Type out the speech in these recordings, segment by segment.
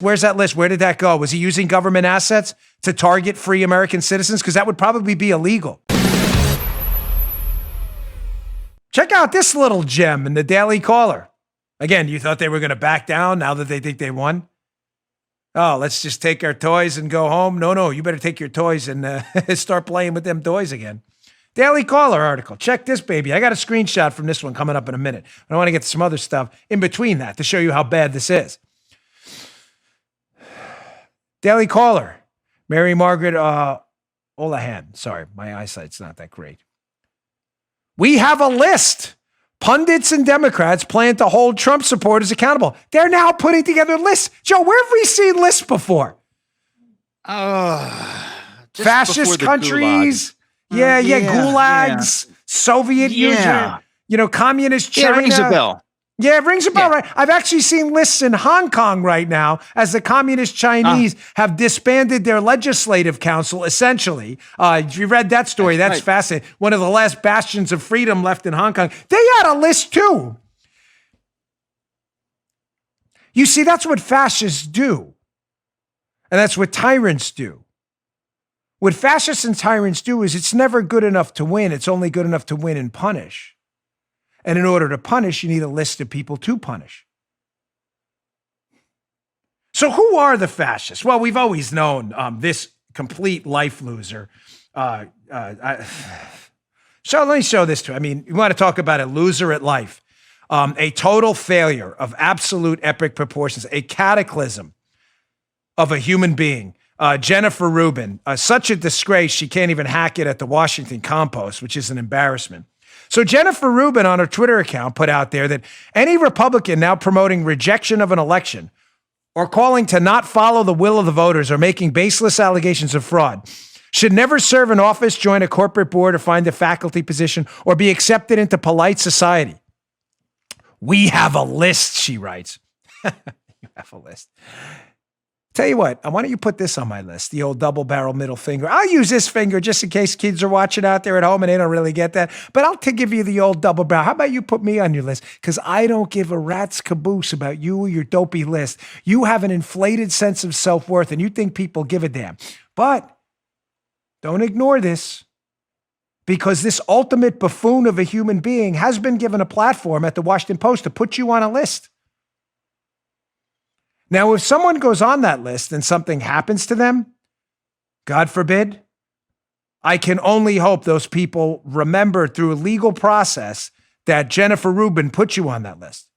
Where's that list? Where did that go? Was he using government assets to target free American citizens? Because that would probably be illegal. Check out this little gem in the Daily Caller. Again, you thought they were going to back down now that they think they won? Oh, let's just take our toys and go home. No, you better take your toys and start playing with them toys again. Daily Caller article. Check this, baby. I got a screenshot from this one coming up in a minute. I want to get to some other stuff in between that to show you how bad this is. Daily Caller. Mary Margaret Olahan. Sorry, my eyesight's not that great. We have a list. Pundits and Democrats plan to hold Trump supporters accountable. They're now putting together lists. Joe, where have we seen lists before? Fascist countries. Gulags. Yeah. Soviet Union. Communist China. Yeah, rings a bell. Yeah, it rings a bell, right? I've actually seen lists in Hong Kong right now as the communist Chinese have disbanded their legislative council, essentially. If you read that story, that's fascinating. One of the last bastions of freedom left in Hong Kong. They had a list too. You see, that's what fascists do. And that's what tyrants do. What fascists and tyrants do is it's never good enough to win. It's only good enough to win and punish. And in order to punish, you need a list of people to punish. So who are the fascists? Well, we've always known this complete life loser. So let me show this to you. I mean, you want to talk about a loser at life. A total failure of absolute epic proportions, a cataclysm of a human being. Jennifer Rubin, such a disgrace, she can't even hack it at the Washington Compost, which is an embarrassment. So Jennifer Rubin on her Twitter account put out there that any Republican now promoting rejection of an election or calling to not follow the will of the voters or making baseless allegations of fraud should never serve in office, join a corporate board, or find a faculty position, or be accepted into polite society. We have a list, she writes. You have a list. Tell you what, why don't you put this on my list, the old double barrel middle finger. I'll use this finger just in case kids are watching out there at home and they don't really get that. But I'll give you the old double barrel. How about you put me on your list? Because I don't give a rat's caboose about you or your dopey list. You have an inflated sense of self-worth and you think people give a damn. But don't ignore this, because this ultimate buffoon of a human being has been given a platform at the Washington Post to put you on a list. Now, if someone goes on that list and something happens to them, God forbid, I can only hope those people remember through a legal process that Jennifer Rubin put you on that list.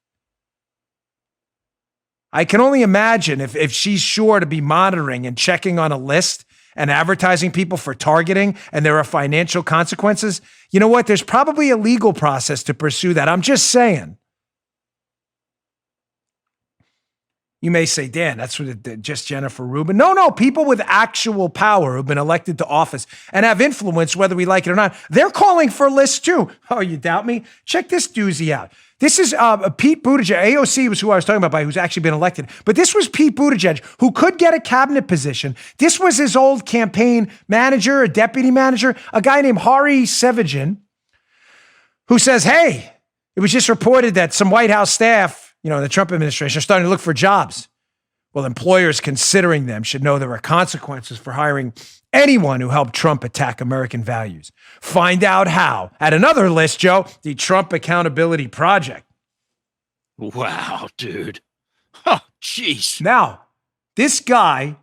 I can only imagine if she's sure to be monitoring and checking on a list and advertising people for targeting and there are financial consequences. You know what? There's probably a legal process to pursue that. I'm just saying. You may say, Dan, that's what just Jennifer Rubin. No, people with actual power who've been elected to office and have influence, whether we like it or not, they're calling for lists too. Oh, you doubt me? Check this doozy out. This is Pete Buttigieg. AOC was who I was talking about, who's actually been elected. But this was Pete Buttigieg, who could get a cabinet position. This was his old campaign manager, a deputy manager, a guy named Hari Sevajan, who says, hey, it was just reported that some White House staff, the Trump administration, are starting to look for jobs. Well, employers considering them should know there are consequences for hiring anyone who helped Trump attack American values. Find out how at another list, Joe, the Trump Accountability Project. Wow, dude. Oh, jeez. Now, this guy,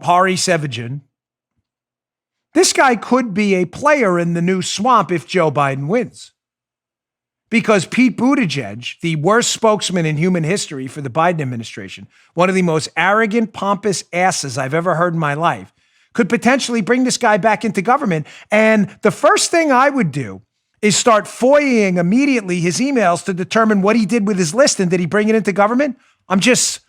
Hari Sevajan, this guy could be a player in the new swamp if Joe Biden wins. Because Pete Buttigieg, the worst spokesman in human history for the Biden administration, one of the most arrogant, pompous asses I've ever heard in my life, could potentially bring this guy back into government. And the first thing I would do is start FOIAing immediately his emails to determine what he did with his list and did he bring it into government? I'm just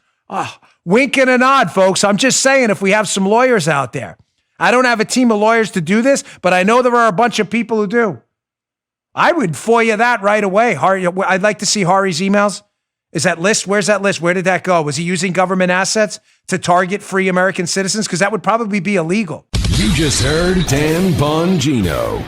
winking a nod, folks. I'm just saying if we have some lawyers out there. I don't have a team of lawyers to do this, but I know there are a bunch of people who do. I would FOIA that right away. I'd like to see Hari's emails. Is that list? Where's that list? Where did that go? Was he using government assets to target free American citizens? Because that would probably be illegal. You just heard Dan Bongino.